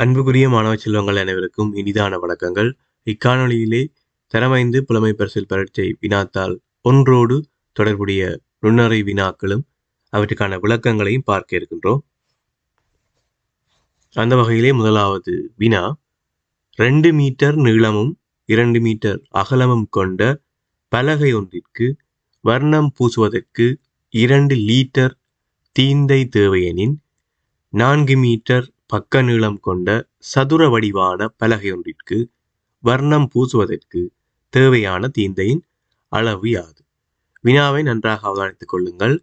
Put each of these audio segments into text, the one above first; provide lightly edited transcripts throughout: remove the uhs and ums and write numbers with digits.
அன்புக்குரிய மாணவ செல்வங்கள் அனைவருக்கும் இனிதான வணக்கங்கள். இக்காணொளியிலே தரமைந்து புலமை பரிசில் பரீட்சை வினாத்தாள் ஒன்றோடு தொடர்புடைய நுண்ணறை வினாக்களும் அவற்றுக்கான விளக்கங்களையும் பார்க்க இருக்கின்றோம். அந்த வகையிலே முதலாவது வினா, 2 மீட்டர் நீளமும் 2 மீட்டர் அகலமும் கொண்ட பலகை ஒன்றிற்கு வர்ணம் பூசுவதற்கு 2 லீட்டர் தீந்தை தேவையெனின் 4 மீட்டர் பக்க நீளம் கொண்ட சதுர வடிவான பலகை ஒன்றிற்கு வர்ணம் பூசுவதற்கு தேவையான தீந்தையின் அளவு யாது? வினாவை நன்றாக அவதானித்துக் கொள்ளுங்கள்.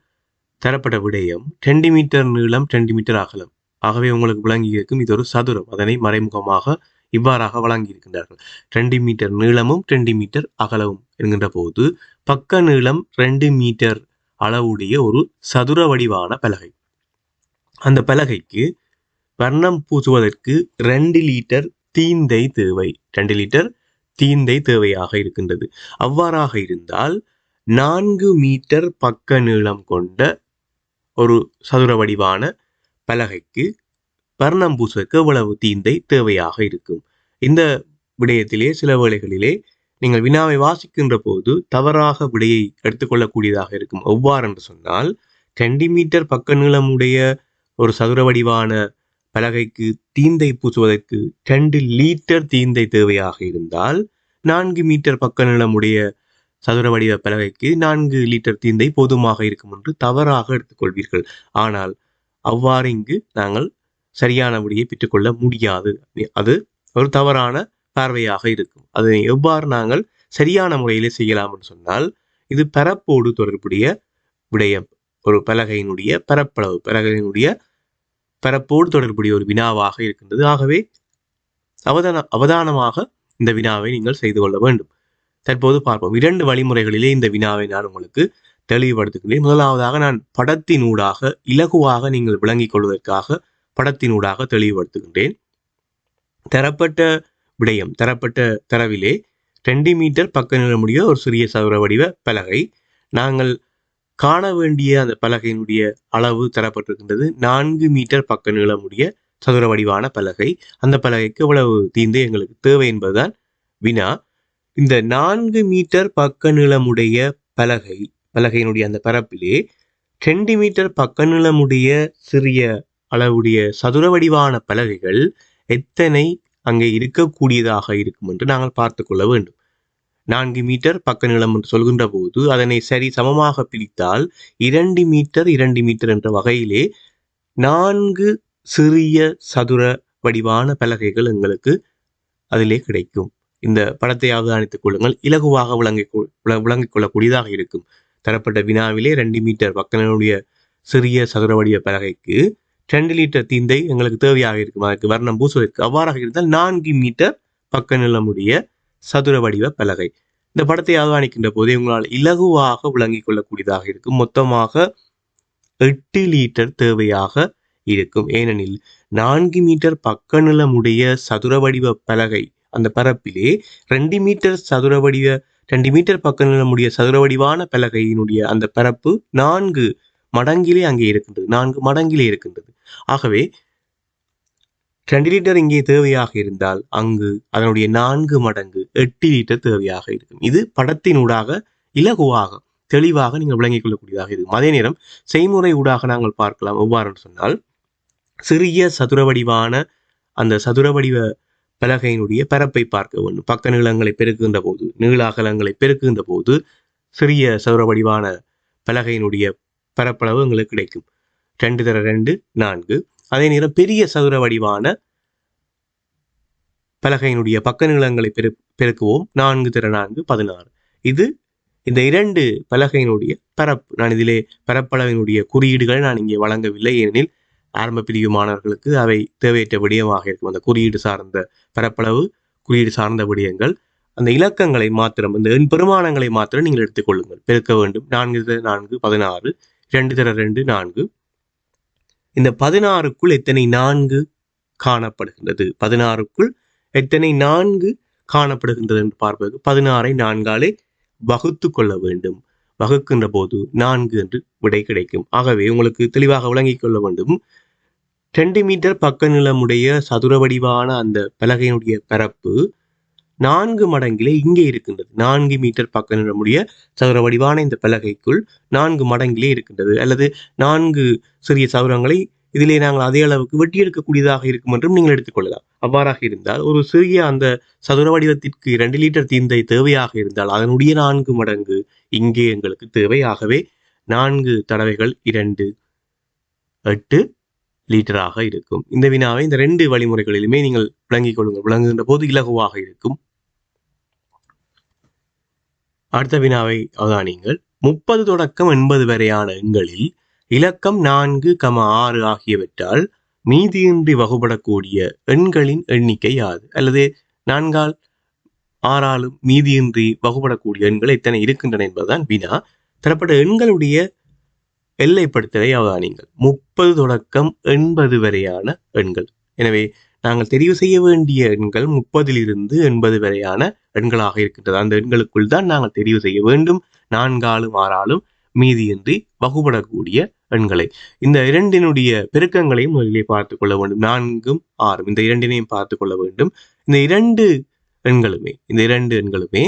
தரப்பட்ட விடயம் 2 மீட்டர் நீளம் 2 மீட்டர் அகலம். ஆகவே உங்களுக்கு விளங்கியிருக்கும் இது ஒரு சதுரம். அதனை மறைமுகமாக இவ்வாறாக வழங்கியிருக்கின்றார்கள். 2 மீட்டர் நீளமும் 2 மீட்டர் அகலமும் என்கின்ற போது பக்க நீளம் 2 மீட்டர் அளவுடைய ஒரு சதுர வடிவான பலகை. அந்த பலகைக்கு வர்ணம் பூசுவதற்கு 2 லீட்டர் தீந்தை தேவை. 2 லீட்டர் தீந்தை தேவையாக இருக்கின்றது. அவ்வாறாக இருந்தால் 4 மீட்டர் பக்க நீளம் கொண்ட ஒரு சதுர வடிவான பலகைக்கு வர்ணம் பூசுவதற்கு எவ்வளவு தீந்தை தேவையாக இருக்கும்? இந்த விடயத்திலே சில வேளைகளிலே நீங்கள் வினாவை வாசிக்கின்ற போது தவறாக விடையை எடுத்துக்கொள்ளக்கூடியதாக இருக்கும். எவ்வாறு என்று சொன்னால், 2 மீட்டர் பக்க நீளமுடைய ஒரு சதுர வடிவான பலகைக்கு தீந்தை பூசுவதற்கு 2 லீட்டர் தீந்தை தேவையாக இருந்தால் 4 மீட்டர் பக்க நீளமுடைய சதுர வடிவ பலகைக்கு 4 லீட்டர் தீந்தை போதுமாக இருக்கும் என்று தவறாக எடுத்துக்கொள்வீர்கள். ஆனால் அவ்வாறு இங்கு நாங்கள் சரியான விடையை பெற்றுக்கொள்ள முடியாது. அது ஒரு தவறான பார்வையாக இருக்கும். அதை எவ்வாறு நாங்கள் சரியான முறையிலே செய்யலாம் என்று சொன்னால், இது பரப்போடு தொடர்புடைய விடயம். ஒரு பலகையினுடைய பரப்பளவு, பலகையினுடைய பரப்போடு தொடர்புடைய ஒரு வினாவாக இருக்கின்றது. ஆகவே அவதானமாக இந்த வினாவை நீங்கள் செய்து கொள்ள வேண்டும். தற்போது பார்ப்போம். 2 வழிமுறைகளிலே இந்த வினாவை நான் உங்களுக்கு தெளிவுபடுத்துகிறேன். முதலாவதாக நான் படத்தினூடாக இலகுவாக நீங்கள் விளங்கிக் கொள்வதற்காக படத்தினூடாக தெளிவுபடுத்துகின்றேன். தரப்பட்ட விடயம், தரப்பட்ட தரவிலே 2 மீட்டர் பக்க நீளமுடைய ஒரு சிறிய சதுர வடிவ பலகை. நாங்கள் காண வேண்டிய அந்த பலகையினுடைய அளவு தரப்பட்டிருக்கின்றது. 4 மீட்டர் பக்க நீளமுடைய சதுர வடிவான பலகை. அந்த பலகைக்கு எவ்வளவு தீந்தை எங்களுக்கு தேவை என்பதுதான் வினா. இந்த 4 மீட்டர் பக்க நீளமுடைய பலகையினுடைய அந்த பரப்பிலே 2 மீட்டர் பக்க நீளமுடைய சிறிய அளவுடைய சதுர வடிவான பலகைகள் எத்தனை அங்கே இருக்கக்கூடியதாக இருக்கும் என்று நாங்கள் பார்த்து கொள்ள வேண்டும். 4 மீட்டர் பக்க நீளம் என்று சொல்கின்ற போது அதனை சரி சமமாக பிரித்தால் 2 மீட்டர் 2 மீட்டர் என்ற வகையிலே 4 சிறிய சதுர வடிவான பலகைகள் எங்களுக்கு அதிலே கிடைக்கும். இந்த படத்தை அவதானித்துக் கொள்ளுங்கள். இலகுவாக விளங்கிக் கொள்ளக்கூடியதாக இருக்கும். தரப்பட்ட வினாவிலே 2 மீட்டர் பக்க நீளமுடைய சிறிய சதுர வடிவ பலகைக்கு 2 லீட்டர் தீந்தை எங்களுக்கு தேவையாக இருக்கும். அதற்கு வர்ணம் பூசுவதற்கு. அவ்வாறாக இருந்தால் 4 மீட்டர் பக்க நீளமுடைய சதுர வடிவ பலகை. இந்த படத்தை அவதானிக்கின்ற போதே உங்களால் இலகுவாக விளங்கிக் கொள்ளக்கூடியதாக இருக்கும். மொத்தமாக 8 லீட்டர் தேவையாக இருக்கும். ஏனெனில் 4 மீட்டர் பக்க நீளமுடைய சதுர வடிவ பலகை அந்த பரப்பிலே 2 மீட்டர் பக்க நீளமுடைய சதுர வடிவான பலகையினுடைய அந்த பரப்பு 4 மடங்கிலே அங்கே இருக்கின்றது. 4 மடங்கிலே இருக்கின்றது. ஆகவே 2 லீட்டர் இங்கே தேவையாக இருந்தால் அங்கு அதனுடைய 4 மடங்கு 8 லீட்டர் தேவையாக இருக்கும். இது படத்தினூடாக இலகுவாக தெளிவாக நீங்கள் விளங்கிக் கொள்ளக்கூடியதாக இருக்கும். அதே நேரம் செய்முறை ஊடாக நாங்கள் பார்க்கலாம். எவ்வாறு சொன்னால், சிறிய சதுர வடிவான அந்த சதுர வடிவ பலகையினுடைய பரப்பை பார்க்க வேண்டும். பக்க நீளங்களை பெருக்குகின்ற போது, நீள அகலங்களை பெருக்குகின்ற போது சிறிய சதுர வடிவான பலகையினுடைய பரப்பளவு எங்களுக்கு கிடைக்கும். 2 தர 2 4. அதே நேரம் பெரிய சதுர வடிவான பலகையினுடைய பக்க நீளங்களை பெருக்குவோம். 4 தர 4 16. இது இந்த 2 பலகையினுடைய பரப்பு. நான் இதிலே பரப்பளவினுடைய குறியீடுகளை நான் இங்கே வழங்கவில்லை. ஏனெனில் ஆரம்ப பிரிவு மாணவர்களுக்கு அவை தேவையற்ற விடயமாக இருக்கும். அந்த குறியீடு சார்ந்த பரப்பளவு, குறியீடு சார்ந்த விடயங்கள், அந்த இலக்கங்களை மாத்திரம், இந்த பெருமானங்களை மாத்திரம் நீங்கள் எடுத்துக்கொள்ளுங்கள். பெருக்க வேண்டும். 4 தர 4 16. 2 தர 2 4. இந்த 16க்குள் எத்தனை 4 காணப்படுகின்றது? 16க்குள் எத்தனை 4 காணப்படுகின்றது என்று பார்ப்பதற்கு 16ஐ 4ஆலே வகுத்து கொள்ள வேண்டும். வகுக்கின்ற போது 4 என்று விடை கிடைக்கும். ஆகவே உங்களுக்கு தெளிவாக விளங்கிக் கொள்ள வேண்டும். 2 மீட்டர் பக்க நிலமுடைய சதுர வடிவான அந்த பலகையினுடைய பரப்பு 4 மடங்கிலே இங்கே இருக்கின்றது. 4 மீட்டர் பக்க நிலமுடைய சதுர வடிவான இந்த பலகைக்குள் 4 மடங்கிலே இருக்கின்றது. அல்லது 4 சிறிய சதுரங்களை இதிலே நாங்கள் அதே அளவுக்கு வெட்டி எடுக்கக்கூடியதாக இருக்கும் என்றும் நீங்கள் எடுத்துக்கொள்ளலாம். அவ்வாறாக இருந்தால் ஒரு சிறிய அந்த சதுர வடிவத்திற்கு 2 லிட்டர் தீந்தை தேவையாக இருந்தால் அதனுடைய 4 மடங்கு இங்கே எங்களுக்கு தேவை. ஆகவே 4 தடவைகள் 2 8 லிட்டராக இருக்கும். இந்த வினாவை இந்த 2 வழிமுறைகளிலுமே நீங்கள் விளங்கிக் கொள்ளுங்கள். விளங்குகின்ற போது இலகுவாக இருக்கும். அடுத்த வினாவை அவதானியுங்கள். 30 தொடக்கம் 80 வரையான எண்களில் இலக்கம் 4, 6 ஆகியவற்றால் மீதியின்றி வகுபடக்கூடிய எண்களின் எண்ணிக்கை யாது? அல்லது 4ஆல் 6ஆலும் மீதியின்றி வகுபடக்கூடிய எண்கள் எத்தனை இருக்கின்றன என்பதுதான் வினா. தரப்பட்ட எண்களுடைய எல்லைப்படுத்தலை அவதானியுங்கள். 30 தொடக்கம் 80 வரையான எண்கள். எனவே நாங்கள் தெரிவு செய்ய வேண்டிய எண்கள் 30லிருந்து 80 வரையான எண்களாக இருக்கின்றது. அந்த எண்களுக்குள் தான் நாங்கள் தெரிவு செய்ய வேண்டும். 4ஆலும் 6ஆலும் மீதியின்றி வகுபடக்கூடிய எண்களை. இந்த இரண்டினுடைய பெருக்கங்களையும் முதலிலே பார்த்துக் கொள்ள வேண்டும். 4ம் 6ம் இந்த இரண்டினையும் பார்த்துக் கொள்ள வேண்டும். இந்த இரண்டு எண்களுமே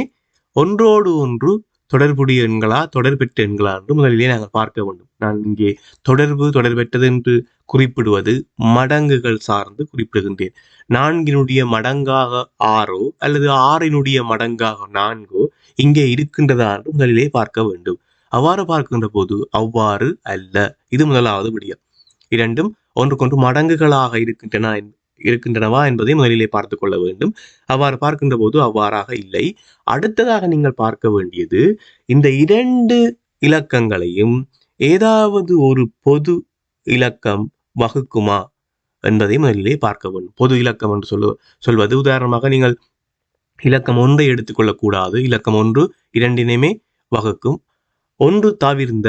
ஒன்றோடு ஒன்று தொடர்புடைய எண்களா தொடர்பெற்ற எண்களா என்று முதலிலே நாங்கள் பார்க்க வேண்டும். நான் இங்கே தொடர்பெற்றது என்று குறிப்பிடுவது மடங்குகள் சார்ந்து குறிப்பிடுகின்றேன். 4னுடைய மடங்காக 6 அல்லது 6னுடைய மடங்காக 4 இங்கே இருக்கின்றதா என்று முதலிலே பார்க்க வேண்டும். அவ்வாறு பார்க்கின்ற போது அவ்வாறு அல்ல. இது முதலாவது விடயம். இரண்டும் ஒன்றுக்கொன்று மடங்குகளாக இருக்கின்றனவா என்பதை முதலிலே பார்த்துக் கொள்ள வேண்டும். அவ்வாறு பார்க்கின்ற போது அவ்வாறாக இல்லை. அடுத்ததாக நீங்கள் பார்க்க வேண்டியது இந்த 2 இலக்கங்களையும் ஏதாவது ஒரு பொது இலக்கம் வகுக்குமா என்பதை முதலிலே பார்க்க வேண்டும். பொது இலக்கம் என்று சொல்வது உதாரணமாக நீங்கள் இலக்கம் 1 எடுத்துக்கொள்ளக்கூடாது. இலக்கம் 1 இரண்டினையுமே வகுக்கும். ஒன்று தவிர்ந்த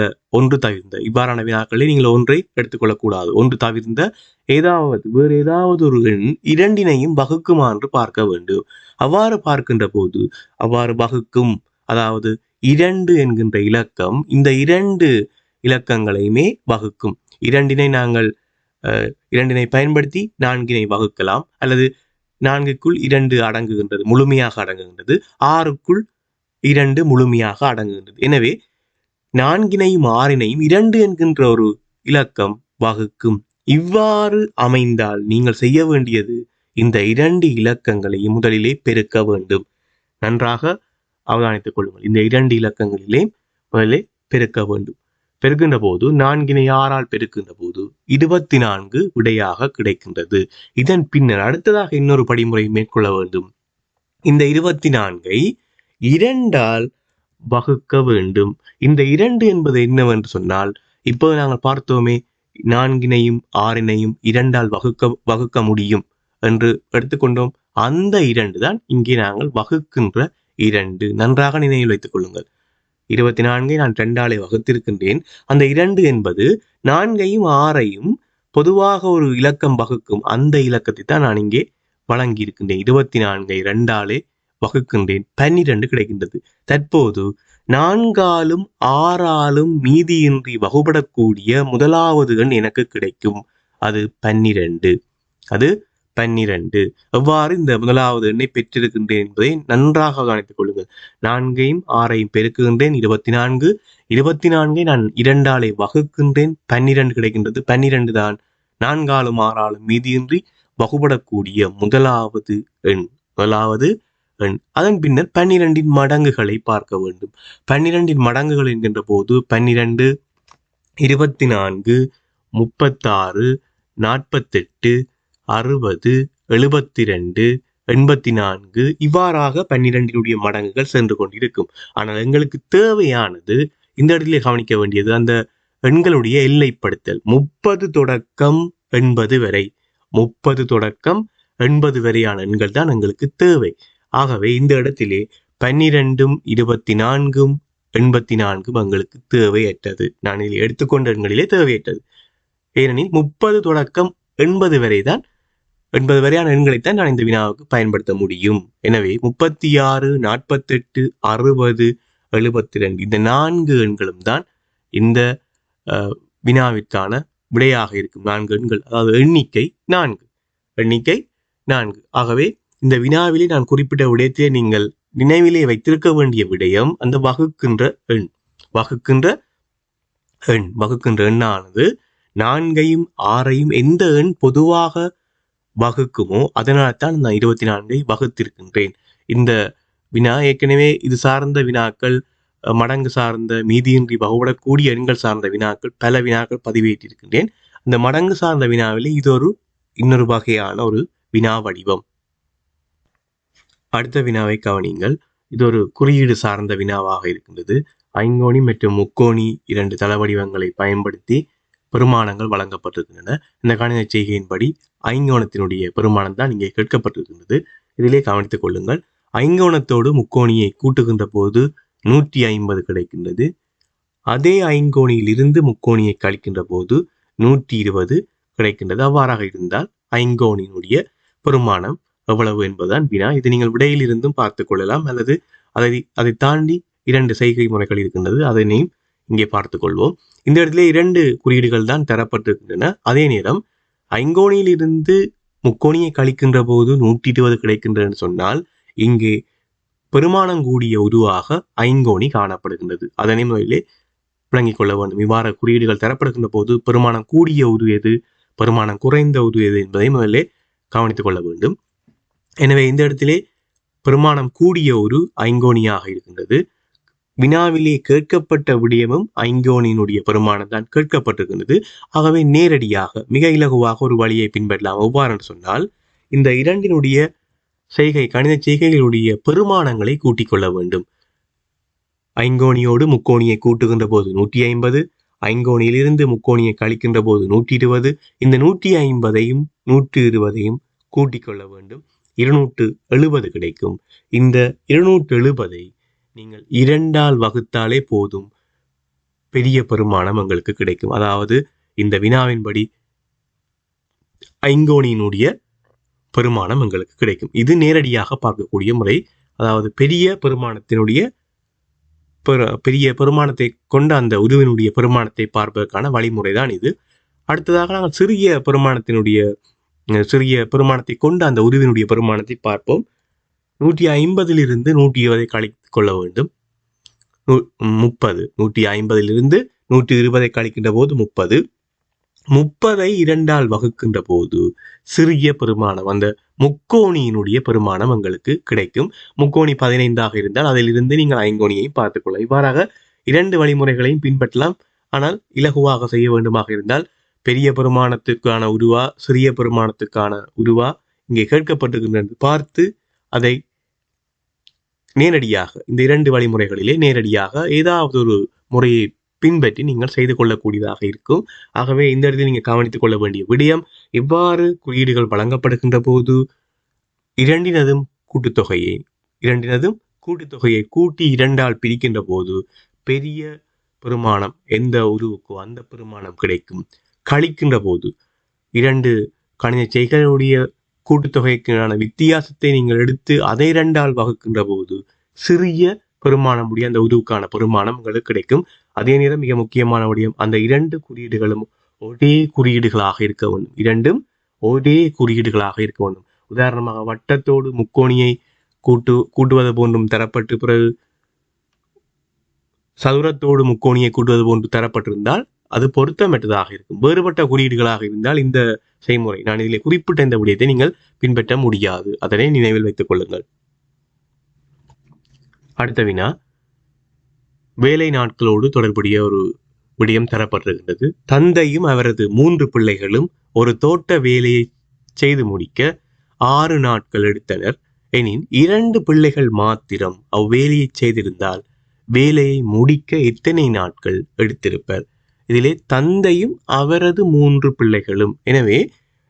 இவ்வாறான வினாக்களில் நீங்கள் 1ஐ எடுத்துக்கொள்ளக்கூடாது. 1 தவிர்ந்த வேறு ஏதாவது ஒரு எண் இரண்டினையும் வகுக்குமா என்று பார்க்க வேண்டும். அவ்வாறு பார்க்கின்ற போது அவ்வாறு வகுக்கும், அதாவது 2 என்கின்ற இலக்கம் இந்த 2 இலக்கங்களையுமே வகுக்கும். இரண்டினை பயன்படுத்தி 4னை வகுக்கலாம். அல்லது 4க்குள் 2 அடங்குகின்றது, முழுமையாக அடங்குகின்றது. 6க்குள் 2 முழுமையாக அடங்குகின்றது. எனவே 4னையும் 6னையும் 2 என்கின்ற ஒரு இலக்கம் வகுக்கும். இவ்வாறு அமைந்தால் நீங்கள் செய்ய வேண்டியது இந்த 2 இலக்கங்களையும் முதலிலே பெருக்க வேண்டும். நன்றாக அவதானித்துக் கொள்ளுங்கள். இந்த 2 இலக்கங்களிலே முதலிலே பெருக்க வேண்டும். பெருக்கின்ற போது 4னை 6ஆல் பெருக்கின்ற போது 24 விடையாக கிடைக்கின்றது. இதன் பின்னர் அடுத்ததாக இன்னொரு படிமுறை மேற்கொள்ள வேண்டும். இந்த 24ஐ 2ஆல் வகுக்க வேண்டும். இந்த 2 என்பது என்னவென்று சொன்னால், இப்போது நாங்கள் பார்த்தோமே 4னையும் 6னையும் 2ஆல் வகுக்க முடியும் என்று எடுத்துக்கொண்டோம். அந்த 2 தான் இங்கே நாங்கள் வகுக்கின்ற 2. நன்றாக நினைவில் வைத்துக் கொள்ளுங்கள். 24ஐ நான் 2ஆலே வகுத்திருக்கின்றேன். அந்த 2 என்பது 4ஐயும் 6ஐயும் பொதுவாக ஒரு இலக்கம் வகுக்கும் அந்த இலக்கத்தை தான் நான் இங்கே வழங்கி இருக்கின்றேன். 24ஐ 2ஆலே வகுக்கின்றேன், 12 கிடைக்கின்றது. தற்போது 4ஆலும் 6ஆலும் மீதியின்றி வகுபடக்கூடிய முதலாவது எண் எனக்கு கிடைக்கும். அது 12. எவ்வாறு இந்த முதலாவது எண்ணை பெற்றிருக்கின்றேன் என்பதை நன்றாக கவனித்துக் கொள்ளுங்கள். 4ஐயும் 6ஐயும் பெருக்குகின்றேன், 24. 24ஐ நான் 2ஆலே வகுக்கின்றேன், 12 கிடைக்கின்றது. 12 தான் 4ஆலும் 6ஆலும் மீதியின்றி வகுபடக்கூடிய முதலாவது எண். அதன் பின்னர் 12ன் மடங்குகளை பார்க்க வேண்டும். 12ன் மடங்குகள் என்கின்ற போது 12, 24, 36, 48, 60, 72, 84 இவ்வாறாக 12னுடைய மடங்குகள் சென்று கொண்டிருக்கும். ஆனால் எங்களுக்கு தேவையானது இந்த இடத்திலே கவனிக்க வேண்டியது அந்த எண்களுடைய எல்லைப்படுத்தல். 30 தொடக்கம் 80 வரை 30 தொடக்கம் 80 வரையான எண்கள் தான் எங்களுக்கு தேவை. ஆகவே இந்த இடத்திலே 12ம் 24ம் 84ம் எங்களுக்கு தேவையற்றது. நான் இதில் எடுத்துக்கொண்ட எண்களிலே தேவையற்றது. ஏனெனில் 30 தொடக்கம் 80 வரையான எண்களைத்தான் நான் இந்த வினாவுக்கு பயன்படுத்த முடியும். எனவே 36, 48, 60, 72 இந்த 4 எண்களும் தான் இந்த வினாவிற்கான விடையாக இருக்கும். 4 எண்கள், அதாவது எண்ணிக்கை 4. ஆகவே இந்த வினாவிலே நான் குறிப்பிட்ட விடயத்திலே நீங்கள் நினைவிலே வைத்திருக்க வேண்டிய விடயம் அந்த வகுக்கின்ற எண்ணானது 4ஐயும் 6ஐயும் எந்த எண் பொதுவாக வகுக்குமோ அதனால்தான் நான் 24ஐ வகுத்திருக்கின்றேன். இந்த வினா ஏற்கனவே இது சார்ந்த வினாக்கள், மடங்கு சார்ந்த, மீதியின்றி வகுபடக்கூடிய எண்கள் சார்ந்த வினாக்கள், பல வினாக்கள் பதிவேற்றிருக்கின்றேன். அந்த மடங்கு சார்ந்த வினாவிலே இது இன்னொரு வகையான ஒரு வினா வடிவம். அடுத்த வினாவை கவனியுங்கள். இது ஒரு குறியீடு சார்ந்த வினாவாக இருக்கின்றது. ஐங்கோணி மற்றும் முக்கோணி 2 தள வடிவங்களை பயன்படுத்தி பெருமானங்கள் வழங்கப்பட்டிருக்கின்றன. இந்த கணித செய்கையின்படி ஐங்கோணத்தினுடைய பெருமானம் தான் இங்கே கேட்கப்பட்டிருக்கின்றது. இதிலே கவனித்துக் கொள்ளுங்கள். ஐங்கோணத்தோடு முக்கோணியை கூட்டுகின்ற போது 150 கிடைக்கின்றது. அதே ஐங்கோணியில் இருந்து முக்கோணியை கழிக்கின்ற போது 120 கிடைக்கின்றது. அவ்வாறாக இருந்தால் ஐங்கோணியினுடைய பெருமானம் எவ்வளவு என்பதுதான் வினா. இது நீங்கள் விடையில் இருந்தும் பார்த்துக் கொள்ளலாம், அல்லது அதை தாண்டி 2 செய்கை முறைகள் இருக்கின்றது, அதனையும் இங்கே பார்த்துக் கொள்வோம். இந்த இடத்துல 2 குறியீடுகள் தான் தரப்பட்டிருக்கின்றன. அதே நேரம் ஐங்கோணியில் இருந்து முக்கோணியை கழிக்கின்ற போது 120 கிடைக்கின்றது சொன்னால் இங்கே பெருமானம் கூடிய உருவாக ஐங்கோணி காணப்படுகின்றது. அதனை முதலிலே விளங்கிக் கொள்ள வேண்டும். இவ்வாறு குறியீடுகள் தரப்படுகின்ற போது பெருமானம் கூடிய உரு எது, பெருமானம் குறைந்த உரு எது என்பதை முதலிலே கவனித்துக் கொள்ள வேண்டும். எனவே இந்த இடத்திலே பெருமானம் கூடிய ஒரு ஐங்கோணியாக இருக்கின்றது. வினாவிலே கேட்கப்பட்ட விடயமும் ஐங்கோணியினுடைய பெருமானம் தான் கேட்கப்பட்டிருக்கின்றது. ஆகவே நேரடியாக மிக இலகுவாக ஒரு வழியை பின்பற்றலாம். எவ்வாறு சொன்னால், இந்த இரண்டினுடைய கணித செய்கைகளுடைய பெருமானங்களை கூட்டிக் கொள்ள வேண்டும். ஐங்கோணியோடு முக்கோணியை கூட்டுகின்ற போது 150, ஐங்கோணியிலிருந்து முக்கோணியை கழிக்கின்ற போது 120, இந்த 150ஐயும் 120ஐயும் கூட்டிக் கொள்ள வேண்டும். 270 கிடைக்கும். இந்த 270ஐ நீங்கள் 2ஆல் வகுத்தாலே போதும், பெரிய பெருமானம் உங்களுக்கு கிடைக்கும். அதாவது இந்த வினாவின்படி ஐங்கோணியினுடைய பெருமானம் எங்களுக்கு கிடைக்கும். இது நேரடியாக பார்க்கக்கூடிய முறை. அதாவது பெரிய பெருமானத்தை கொண்ட அந்த உருவினுடைய பெருமானத்தை பார்ப்பதற்கான வழிமுறை தான் இது. அடுத்ததாக நாங்கள் சிறிய பெருமானத்தை கொண்ட அந்த உருவினுடைய பெருமானத்தை பார்ப்போம். 150 120 கழித்துக் கொள்ள வேண்டும். 30. 150 120 கழிக்கின்ற போது 30. 30ஐ 2ஆல் வகுக்கின்ற போது சிறிய பெருமானம், அந்த முக்கோணியினுடைய பெருமானம் எங்களுக்கு கிடைக்கும். முக்கோணி 15ஆக இருந்தால் அதிலிருந்து நீங்கள் ஐங்கோணியை பார்த்துக்கொள்ள. இவ்வாறாக 2 வழிமுறைகளையும் பின்பற்றலாம். ஆனால் இலகுவாக செய்ய வேண்டுமாக இருந்தால் பெரிய பெருமானத்துக்கான உருவா, சிறிய பெருமானத்துக்கான உருவா இங்கே கேட்கப்பட்டிருக்கின்றது பார்த்து அதை நேரடியாக இந்த 2 வழிமுறைகளிலே நேரடியாக ஏதாவது ஒரு முறையை பின்பற்றி நீங்கள் செய்து கொள்ளக்கூடியதாக இருக்கும். ஆகவே இந்த இடத்தில் நீங்கள் கவனித்துக் கொள்ள வேண்டிய விடயம், எவ்வாறு குறியீடுகள் வழங்கப்படுகின்ற போது இரண்டினதும் கூட்டுத்தொகையை கூட்டி 2ஆல் பிரிக்கின்ற போது பெரிய பெருமானம் எந்த உருவுக்கோ அந்த பெருமானம் கிடைக்கும். கழிக்கின்ற போது 2 கணித செய்களுடைய கூட்டுத்தொகைக்கான வித்தியாசத்தை நீங்கள் எடுத்து அதை 2ஆல் வகுக்கின்ற போது சிறிய பெருமானம் உடைய அந்த உருவுக்கான பெருமானம் உங்களுக்கு கிடைக்கும். அதே நேரம் மிக முக்கியமான விடயம், அந்த 2 குறியீடுகளும் ஒரே குறியீடுகளாக இருக்க வேண்டும். 2ம் ஒரே குறியீடுகளாக இருக்க வேண்டும். உதாரணமாக வட்டத்தோடு முக்கோணியை கூட்டுவது போன்றும் தரப்பட்டு, பிறகு சதுரத்தோடு முக்கோணியை கூட்டுவது போன்று தரப்பட்டிருந்தால் அது பொருத்தமற்றதாக இருக்கும். வேறுபட்ட குறியீடுகளாக இருந்தால் இந்த செய்முறை, நான் இதில் குறிப்பிட்ட இந்த விடயத்தை நீங்கள் பின்பற்ற முடியாது. அதனை நினைவில் வைத்துக் கொள்ளுங்கள். அடுத்த வினா, வேலை நாட்களோடு தொடர்புடைய ஒரு விடயம் தரப்பட்டிருக்கின்றது. தந்தையும் அவரது 3 பிள்ளைகளும் ஒரு தோட்ட வேலையை செய்து முடிக்க 6 நாட்கள் எடுத்தனர் எனின் 2 பிள்ளைகள் மாத்திரம் அவ்வேலையை செய்திருந்தால் வேலையை முடிக்க எத்தனை நாட்கள் எடுத்திருப்பர்? இதிலே தந்தையும் அவரது 3 பிள்ளைகளும், எனவே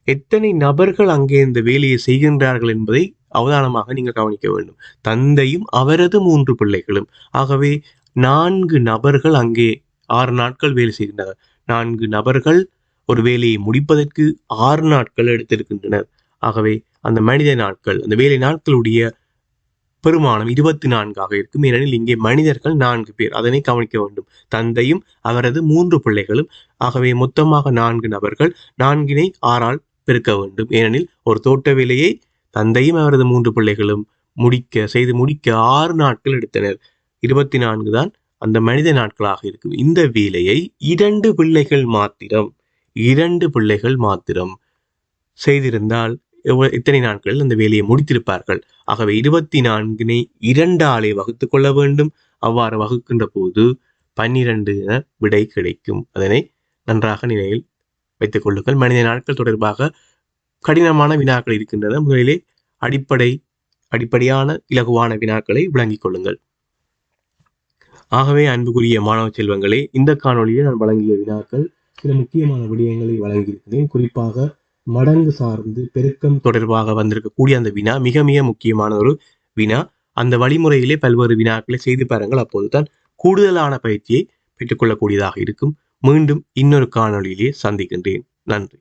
எத்தனை நபர்கள் அங்கே இந்த வேலையை செய்கின்றார்கள் என்பதை அவதானமாக நீங்கள் கவனிக்க வேண்டும். தந்தையும் அவரது 3 பிள்ளைகளும், ஆகவே 4 நபர்கள் அங்கே 6 நாட்கள் வேலை செய்கின்றனர். 4 நபர்கள் ஒரு வேலையை முடிப்பதற்கு 6 நாட்கள் எடுத்திருக்கின்றனர். ஆகவே அந்த மனித நாட்கள், அந்த வேலை நாட்களுடைய பெருமானம் 24 இருக்கும். ஏனெனில் இங்கே மனிதர்கள் 4 பேர், அதனை கவனிக்க வேண்டும். தந்தையும் அவரது 3 பிள்ளைகளும். ஆகவே மொத்தமாக 4 நபர்கள். 4 6ஆல் பெருக்க வேண்டும். ஏனெனில் ஒரு தோட்ட வேலையை தந்தையும் அவரது 3 பிள்ளைகளும் செய்து முடிக்க 6 நாட்கள் எடுத்தனர். 24 தான் அந்த மனித நாட்களாக இருக்கும். இந்த வேலையை 2 பிள்ளைகள் மாத்திரம் செய்திருந்தால் எத்தனை நாட்களில் அந்த வேலையை முடித்திருப்பார்கள்? ஆகவே 24 2ஆலே வகுத்துக் கொள்ள வேண்டும். அவ்வாறு வகுக்கின்ற போது 12 என விடை கிடைக்கும். அதனை நன்றாக நினைவில் வைத்துக் கொள்ளுங்கள். மனித நாட்கள் தொடர்பாக கடினமான வினாக்கள் இருக்கின்றன. முதலிலே அடிப்படையான இலகுவான வினாக்களை விளங்கிக் கொள்ளுங்கள். ஆகவே அன்புக்குரிய மாணவ செல்வங்களே, இந்த காணொலியில் நான் வழங்கிய வினாக்கள் சில முக்கியமான விடயங்களை வழங்கியிருக்கிறேன். குறிப்பாக மடங்கு சார்ந்து பெருக்கம் தொடர்பாக வந்திருக்கக்கூடிய அந்த வினா மிக மிக முக்கியமான ஒரு வினா. அந்த வழிமுறையிலே பல்வேறு வினாக்களை செய்து பாருங்கள். அப்போதுதான் கூடுதலான பயிற்சியை பெற்றுக்கொள்ளக்கூடியதாக இருக்கும். மீண்டும் இன்னொரு காணொலியிலே சந்திக்கின்றேன். நன்றி.